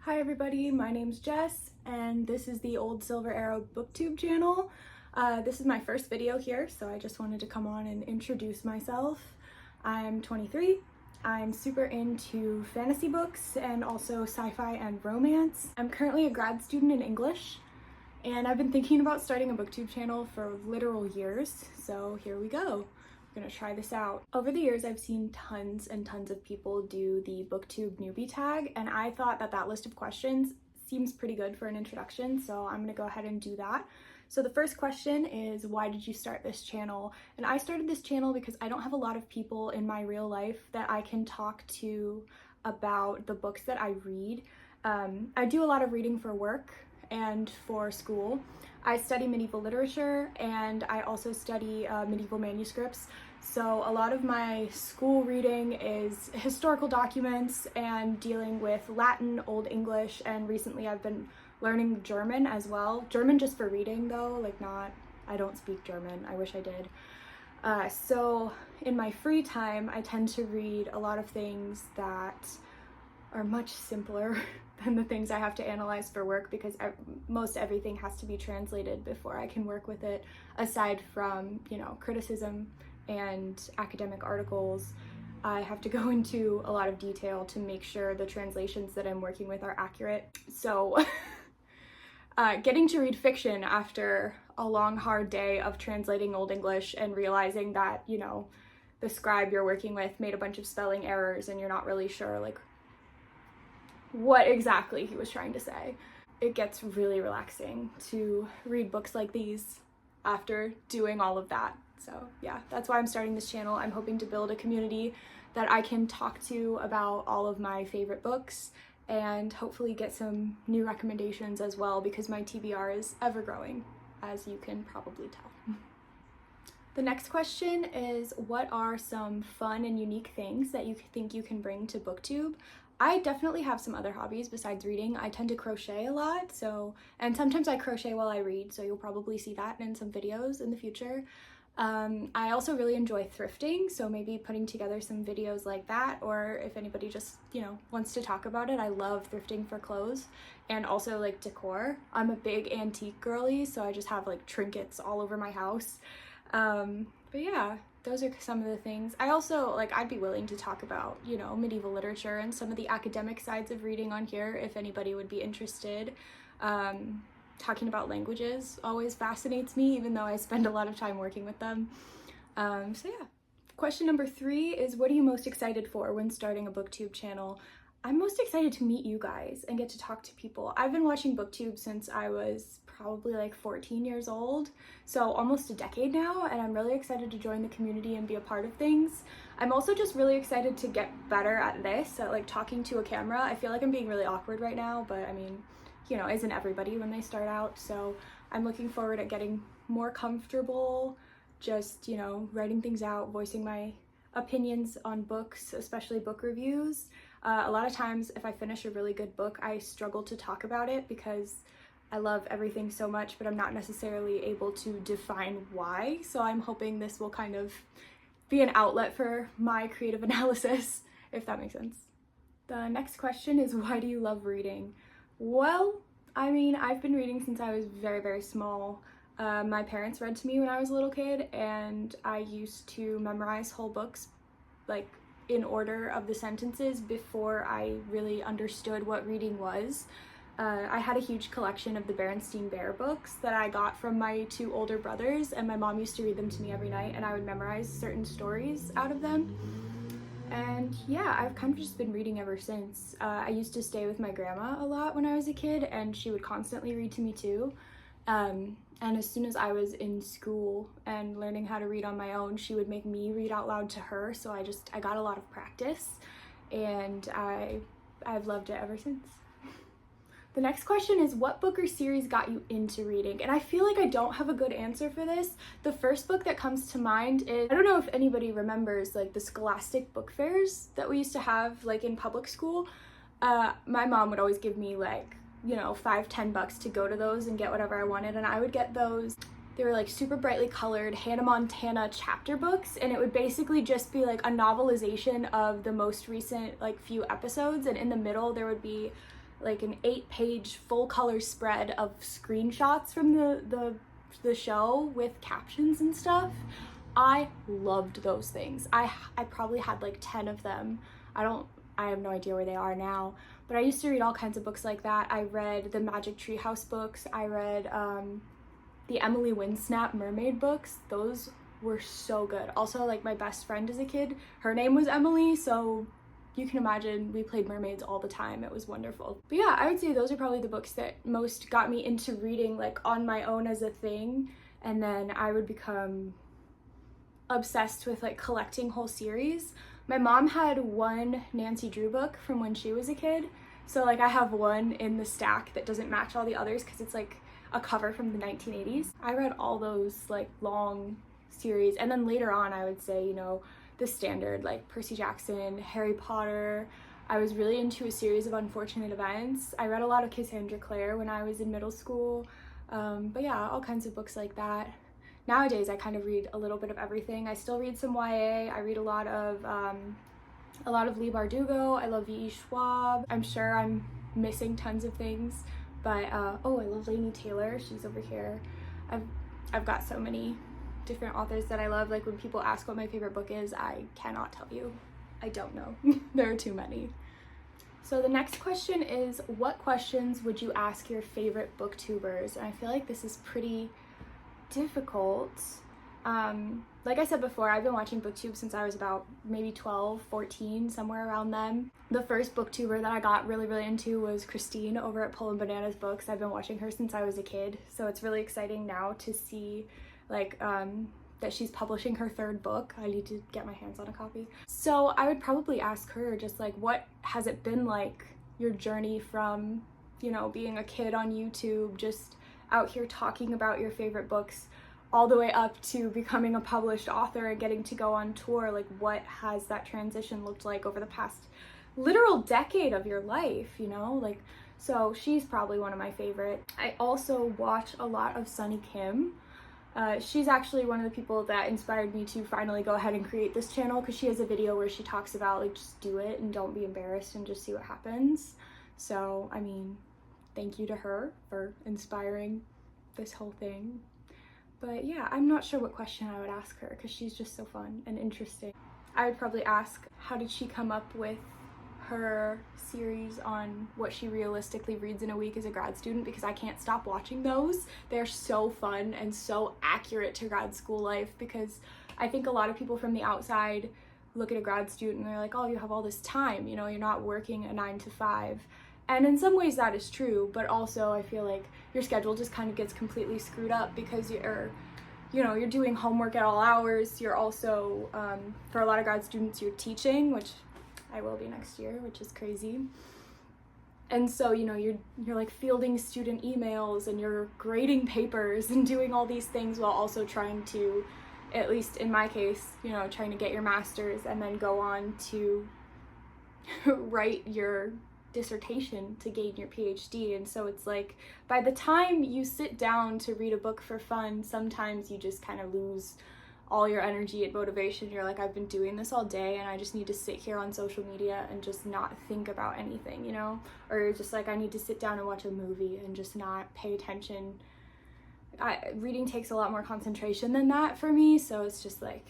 Hi everybody, my name's Jess and this is the Old Silver Arrow Booktube channel. This is my first video here, so I just wanted to come on and introduce myself. I'm 23. I'm super into fantasy books and also sci-fi and romance. I'm currently a grad student in English and I've been thinking about starting a booktube channel for literal years, so here we go. I'm gonna try this out. Over the years, I've seen tons and tons of people do the Booktube newbie tag, and I thought that list of questions seems pretty good for an introduction, so I'm gonna go ahead and do that. So the first question is, why did you start this channel? And I started this channel because I don't have a lot of people in my real life that I can talk to about the books that I read. I do a lot of reading for work and for school. I study medieval literature and I also study medieval manuscripts. So a lot of my school reading is historical documents and dealing with Latin, Old English, and recently I've been learning German as well. German just for reading though, I don't speak German, I wish I did. So in my free time, I tend to read a lot of things that are much simpler than the things I have to analyze for work, because most everything has to be translated before I can work with it, aside from, criticism and academic articles. I have to go into a lot of detail to make sure the translations that I'm working with are accurate. So getting to read fiction after a long, hard day of translating Old English and realizing that, the scribe you're working with made a bunch of spelling errors and you're not really sure, what exactly he was trying to say. It gets really relaxing to read books like these after doing all of that. So yeah, that's why I'm starting this channel. I'm hoping to build a community that I can talk to about all of my favorite books and hopefully get some new recommendations as well, because my TBR is ever growing, as you can probably tell. The next question is, what are some fun and unique things that you think you can bring to Booktube? I definitely have some other hobbies besides reading. I tend to crochet a lot, and sometimes I crochet while I read, so you'll probably see that in some videos in the future. I also really enjoy thrifting, so maybe putting together some videos like that, or if anybody just, wants to talk about it. I love thrifting for clothes and also decor. I'm a big antique girly, so I just have trinkets all over my house. But yeah, those are some of the things. I also, I'd be willing to talk about, medieval literature and some of the academic sides of reading on here if anybody would be interested. Talking about languages always fascinates me, even though I spend a lot of time working with them. So yeah. Question number 3 is, what are you most excited for when starting a Booktube channel? I'm most excited to meet you guys and get to talk to people. I've been watching Booktube since I was probably 14 years old, so almost a decade now, and I'm really excited to join the community and be a part of things. I'm also just really excited to get better at this, at talking to a camera. I feel like I'm being really awkward right now, but I mean, isn't everybody when they start out? So I'm looking forward at getting more comfortable, just, writing things out, voicing my opinions on books, especially book reviews. A lot of times if I finish a really good book, I struggle to talk about it because I love everything so much, but I'm not necessarily able to define why. So I'm hoping this will kind of be an outlet for my creative analysis, if that makes sense. The next question is, why do you love reading? Well, I mean, I've been reading since I was very, very small. My parents read to me when I was a little kid, and I used to memorize whole books, in order of the sentences before I really understood what reading was. I had a huge collection of the Berenstain Bear books that I got from my 2 older brothers, and my mom used to read them to me every night, and I would memorize certain stories out of them. And yeah, I've kind of just been reading ever since. I used to stay with my grandma a lot when I was a kid, and she would constantly read to me too. And as soon as I was in school and learning how to read on my own, she would make me read out loud to her, so I got a lot of practice, and I've loved it ever since. The next question is, what book or series got you into reading? And I feel like I don't have a good answer for this. The first book that comes to mind is, I don't know if anybody remembers the scholastic book fairs that we used to have in public school. My mom would always give me $5-10 to go to those and get whatever I wanted, and I would get those. They were super brightly colored Hannah Montana chapter books, and it would basically just be a novelization of the most recent few episodes, and in the middle there would be like an 8-page full color spread of screenshots from the show with captions and stuff. I loved those things. I probably had like 10 of them. I have no idea where they are now, but I used to read all kinds of books like that. I read the Magic Treehouse books. I read the Emily Winsnap mermaid books. Those were so good. Also, like, my best friend as a kid, her name was Emily, so you can imagine we played mermaids all the time. It was wonderful. But yeah, I would say those are probably the books that most got me into reading, like, on my own as a thing. And then I would become obsessed with like collecting whole series. My mom had one Nancy Drew book from when she was a kid, so like I have one in the stack that doesn't match all the others because it's like a cover from the 1980s. I read all those like long series, and then later on I would say, you know, the standard like Percy Jackson, Harry Potter. I was really into a series of Unfortunate Events. I read a lot of Cassandra Clare when I was in middle school. But yeah, all kinds of books like that. Nowadays, I kind of read a little bit of everything. I still read some YA. I read a lot of Leigh Bardugo. I love V.E. Schwab. I'm sure I'm missing tons of things, but oh, I love Laini Taylor. She's over here. I've got so many different authors that I love. Like, when people ask what my favorite book is, I cannot tell you. I don't know. There are too many. So the next question is, what questions would you ask your favorite booktubers? And I feel like this is pretty difficult. Like I said before, I've been watching Booktube since I was about maybe 12, 14, somewhere around then. The first booktuber that I got really into was Christine over at Pull and Bananas Books. I've been watching her since I was a kid, so it's really exciting now to see like that she's publishing her 3rd book. I need to get my hands on a copy. So I would probably ask her just like, what has it been like, your journey from, you know, being a kid on YouTube, just out here talking about your favorite books, all the way up to becoming a published author and getting to go on tour. Like, what has that transition looked like over the past literal decade of your life, you know? Like, so she's probably one of my favorite. I also watch a lot of Sunny Kim. She's actually one of the people that inspired me to finally go ahead and create this channel, because she has a video where she talks about like, just do it and don't be embarrassed and just see what happens. So, I mean, thank you to her for inspiring this whole thing. But yeah, I'm not sure what question I would ask her, because she's just so fun and interesting. I would probably ask, how did she come up with her series on what she realistically reads in a week as a grad student, because I can't stop watching those. They're so fun and so accurate to grad school life, because I think a lot of people from the outside look at a grad student and they're like, oh, you have all this time, you know, you're not working a 9 to 5. And in some ways that is true, but also I feel like your schedule just kind of gets completely screwed up, because you're doing homework at all hours. You're also, for a lot of grad students, you're teaching, which I will be next year, which is crazy. And so, you know, you're like fielding student emails and you're grading papers and doing all these things while also trying to, at least in my case, you know, trying to get your master's and then go on to write your dissertation to gain your PhD. And so it's like, by the time you sit down to read a book for fun, sometimes you just kind of lose all your energy and motivation. You're like, I've been doing this all day and I just need to sit here on social media and just not think about anything, you know? Or you're just like, I need to sit down and watch a movie and just not pay attention. Reading takes a lot more concentration than that for me, so it's just like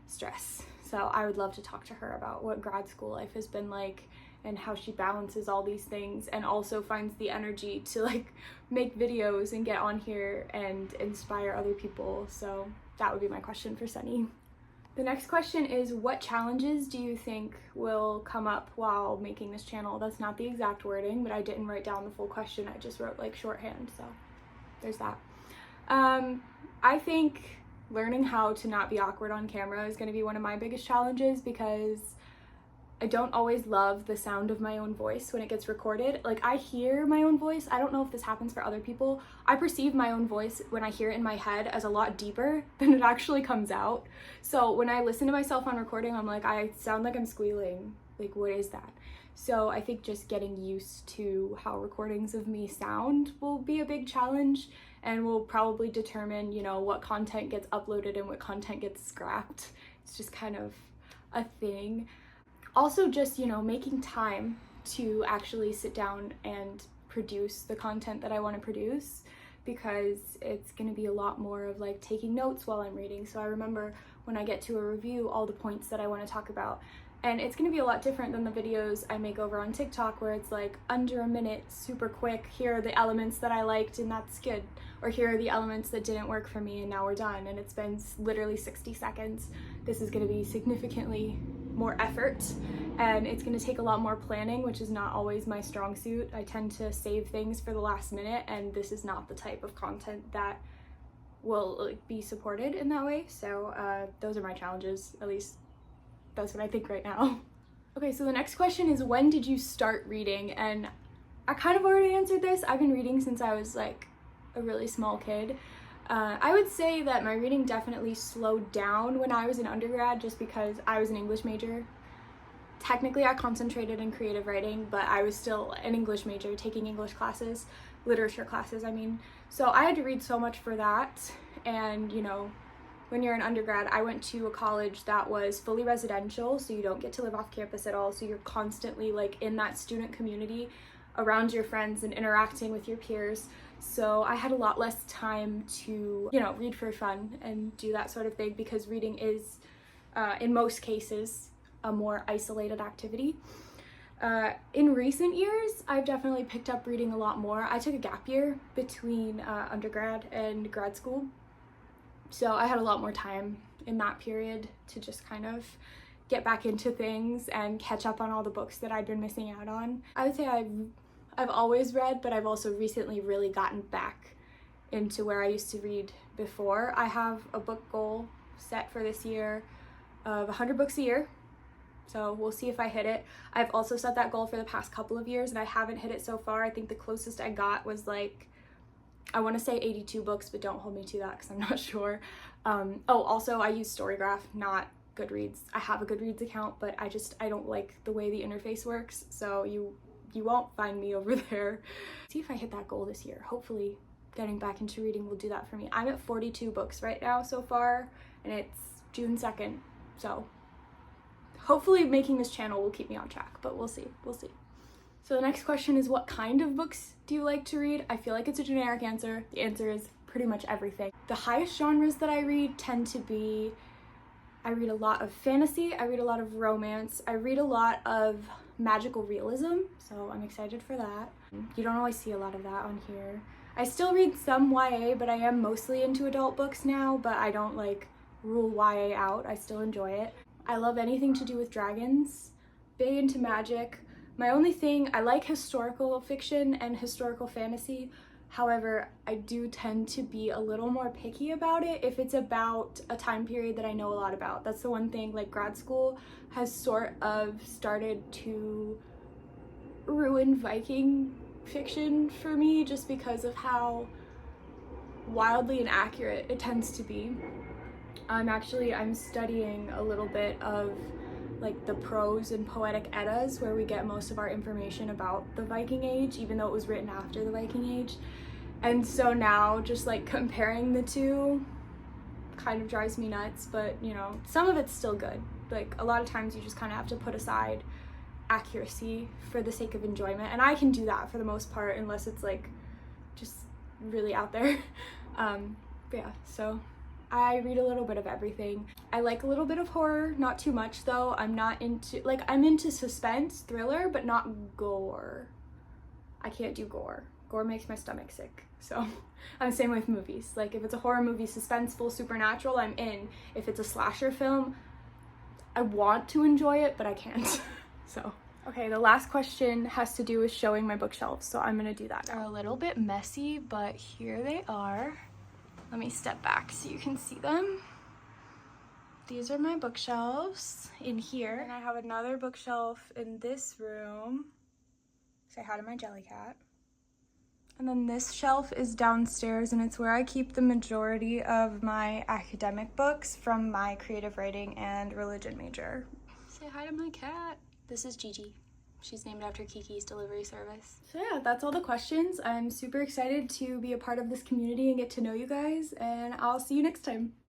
stress. So I would love to talk to her about what grad school life has been like and how she balances all these things and also finds the energy to like make videos and get on here and inspire other people. So that would be my question for Sunny. The next question is, what challenges do you think will come up while making this channel? That's not the exact wording, but I didn't write down the full question. I just wrote like shorthand, so there's that. I think learning how to not be awkward on camera is going to be one of my biggest challenges, because I don't always love the sound of my own voice when it gets recorded. Like, I hear my own voice. I don't know if this happens for other people. I perceive my own voice when I hear it in my head as a lot deeper than it actually comes out. So when I listen to myself on recording, I'm like, I sound like I'm squealing. Like, what is that? So I think just getting used to how recordings of me sound will be a big challenge, and will probably determine, you know, what content gets uploaded and what content gets scrapped. It's just kind of a thing. Also, just, you know, making time to actually sit down and produce the content that I want to produce, because it's going to be a lot more of like taking notes while I'm reading. So I remember when I get to a review all the points that I want to talk about. And it's going to be a lot different than the videos I make over on TikTok, where it's like under a minute, super quick, here are the elements that I liked and that's good. Or here are the elements that didn't work for me and now we're done. And it's been literally 60 seconds. This is going to be significantly more effort, and it's going to take a lot more planning, which is not always my strong suit. I tend to save things for the last minute, and this is not the type of content that will be supported in that way. So those are my challenges, at least that's what I think right now. Okay, so the next question is, when did you start reading? And I kind of already answered this. I've been reading since I was like a really small kid. I would say that my reading definitely slowed down when I was an undergrad, just because I was an English major. Technically, I concentrated in creative writing, but I was still an English major taking English classes, literature classes, I mean. So I had to read so much for that. And, you know, when you're an undergrad, I went to a college that was fully residential, so you don't get to live off campus at all. So you're constantly like in that student community around your friends and interacting with your peers. So I had a lot less time to, you know, read for fun and do that sort of thing, because reading is, in most cases, a more isolated activity. In recent years, I've definitely picked up reading a lot more. I took a gap year between undergrad and grad school, so I had a lot more time in that period to just kind of get back into things and catch up on all the books that I'd been missing out on. I would say I've always read, but I've also recently really gotten back into where I used to read before. I have a book goal set for this year of 100 books a year, so we'll see if I hit it. I've also set that goal for the past couple of years, and I haven't hit it so far. I think the closest I got was like, I want to say 82 books, but don't hold me to that because I'm not sure. Oh, also I use Storygraph, not Goodreads. I have a Goodreads account, but I don't like the way the interface works, so you won't find me over there. See if I hit that goal this year. Hopefully getting back into reading will do that for me. I'm at 42 books right now so far, and it's June 2nd, so hopefully making this channel will keep me on track, but we'll see. So the next question is, what kind of books do you like to read? I feel like it's a generic answer. The answer is pretty much everything. The highest genres that I read tend to be, I read a lot of fantasy, I read a lot of romance, I read a lot of magical realism, so I'm excited for that. You don't always see a lot of that on here. I still read some YA, but I am mostly into adult books now, but I don't like rule YA out. I still enjoy it. I love anything to do with dragons, big into magic. My only thing, I like historical fiction and historical fantasy. However, I do tend to be a little more picky about it if it's about a time period that I know a lot about. That's the one thing, like grad school has sort of started to ruin Viking fiction for me, just because of how wildly inaccurate it tends to be. I'm studying a little bit of like the prose and poetic Eddas, where we get most of our information about the Viking Age, even though it was written after the Viking Age. And so now just like comparing the two kind of drives me nuts, but you know, some of it's still good. Like a lot of times you just kind of have to put aside accuracy for the sake of enjoyment, and I can do that for the most part, unless it's like just really out there. But yeah, so I read a little bit of everything. I like a little bit of horror, not too much though. I'm into suspense, thriller, but not gore. I can't do gore. Gore makes my stomach sick. So I'm the same with movies. Like if it's a horror movie, suspenseful, supernatural, I'm in. If it's a slasher film, I want to enjoy it, but I can't. So, okay, the last question has to do with showing my bookshelves, so I'm gonna do that. They're a little bit messy, but here they are. Let me step back so you can see them. These are my bookshelves in here. And I have another bookshelf in this room. Say hi to my jelly cat. And then this shelf is downstairs, and it's where I keep the majority of my academic books from my creative writing and religion major. Say hi to my cat. This is Gigi. She's named after Kiki's delivery service. So yeah, that's all the questions. I'm super excited to be a part of this community and get to know you guys, and I'll see you next time.